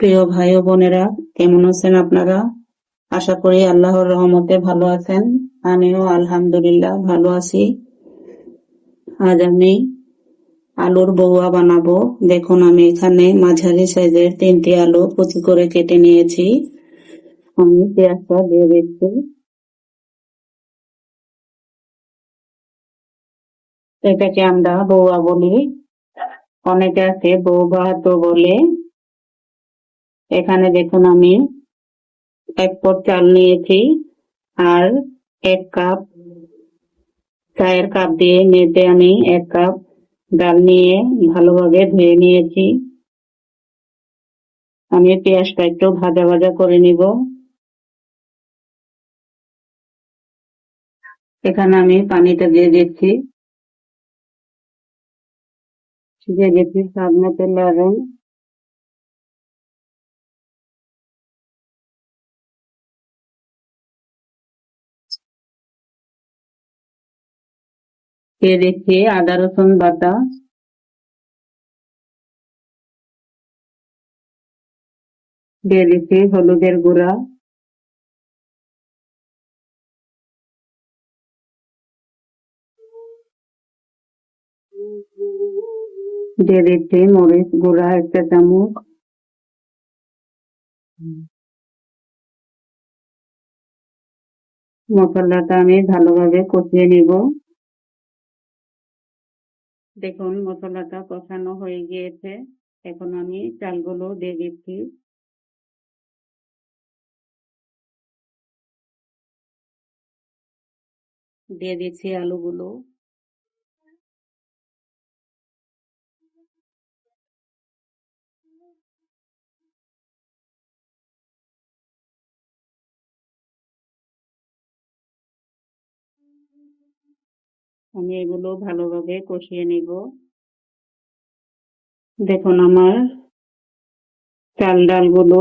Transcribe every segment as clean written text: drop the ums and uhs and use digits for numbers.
প্রিয় ভাই ও বোনেরা, কেমন আছেন আপনারা? আশা করি আল্লাহর রহমতে ভালো আছেন। আমিও আলহামদুলিল্লাহ ভালো আছি। আজ আমি আলুর বড়ুয়া বানাবো। দেখুন, আমি এখানে মাঝারি সাইজের 3টি আলু কুচি করে কেটে নিয়েছি। আমি পেঁয়াজটা দিয়ে দিচ্ছি। এটাকে আমরা বড়ুয়া বলি, অনেকে আছে বউ বাহাতো বলে। এখানে দেখুন, আমি 1 পট চাল নিয়েছি আর 1 কাপ চায়ের কাপ দিয়ে মেপে আমি 1 কাপ ডাল নিয়ে ভালোভাবে ধুয়ে নিয়েছি। আমি পেঁয়াজটা একটু ভাজা ভাজা করে নিব। এখানে আমি পানিটা দিয়ে দিচ্ছি, স্বাদ মতো লবণ, দিয়ে দিচ্ছি আদা রসুন বাটা, দিয়ে দিচ্ছি হলুদের গুঁড়া, দিয়ে দিচ্ছি মরিচ গুঁড়া 1 চা চামচ। মশলাটা আমি ভালোভাবে কষিয়ে নিব। দেখুন, মশলাটা কষানো হয়ে গিয়েছে। এখন আমি চালগুলো দিয়ে দিচ্ছি। দিয়ে দিচ্ছি আলুগুলো। আমি এগুলো ভালোভাবে কষিয়ে নিব। দেখুন, আমার চাল ডালগুলো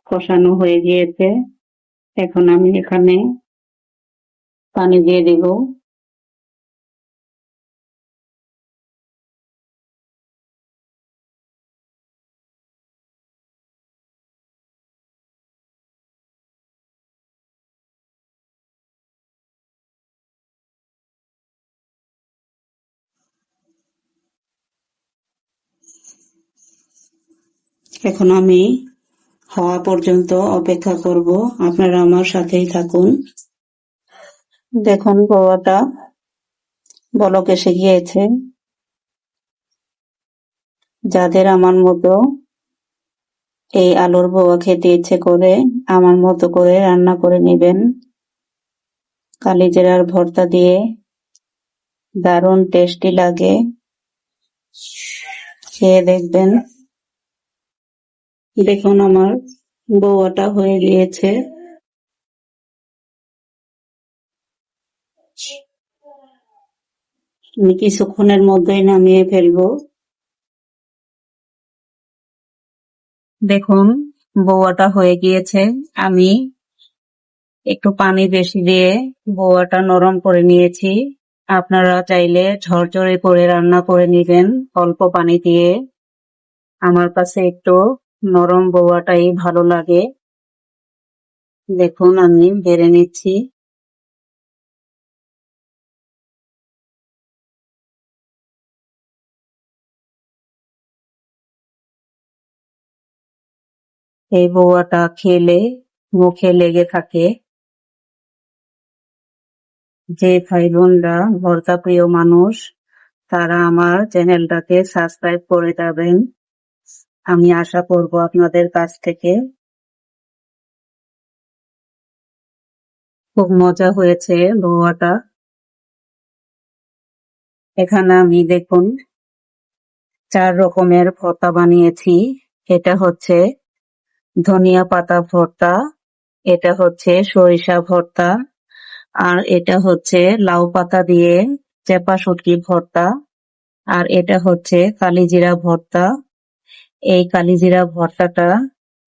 কষানো হয়ে গিয়েছে। এখন আমি এখানে পানি দিয়ে দিব। এখন আমি হওয়া পর্যন্ত অপেক্ষা করব। আপনারা আমার সাথেই থাকুন। দেখুন, বড়াটা বলক এসে গিয়েছে। যাদের আমার মতো এই আলুর বড়া খেতে ইচ্ছে করে, আমার মতো করে রান্না করে নেবেন। কালিজিরার ভর্তা দিয়ে দারুণ টেস্টি লাগে, খেয়ে দেখবেন। দেখুন, আমার বড়াটা হয়ে গিয়েছে। আমি কিছুক্ষণের মধ্যেই নামিয়ে ফেলবো। দেখুন, বড়াটা হয়ে গিয়েছে। আমি একটু পানি বেশি দিয়ে বড়াটা নরম করে নিয়েছি। আপনারা চাইলে ঝরঝরে করে রান্না করে নেবেন অল্প পানি দিয়ে। আমার কাছে একটু নরম বড়াটাই ভালো লাগে। দেখুন, আমি বেড়ে নিচ্ছি। এই বড়াটা খেলে মুখে লেগে থাকে। যে ভাই বোনরা ভর্তা প্রিয় মানুষ, তারা আমার চ্যানেলটাকে সাবস্ক্রাইব করে যাবেন। আমি আশা করব আপনাদের কাছ থেকে। খুব মজা হয়েছে বড়াটা। এখানে আমি দেখুন 4 রকমের ভর্তা বানিয়েছি। এটা হচ্ছে ধনিয়া পাতা ভর্তা, এটা হচ্ছে সরিষা ভর্তা, আর এটা হচ্ছে লাউ পাতা দিয়ে চেপা শুটকি ভর্তা, আর এটা হচ্ছে কালিজিরা ভর্তা। এই কালিজিরা ভর্তাটা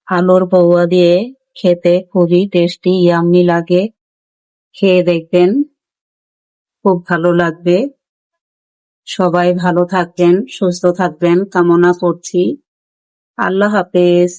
আলুর বড়ুয়া দিয়ে খেতে খুবই টেস্টি ইয়াম্মি লাগে। খেয়ে দেখবেন, খুব ভালো লাগবে। সবাই ভালো থাকবেন, সুস্থ থাকবেন কামনা করছি। আল্লাহ হাফেজ।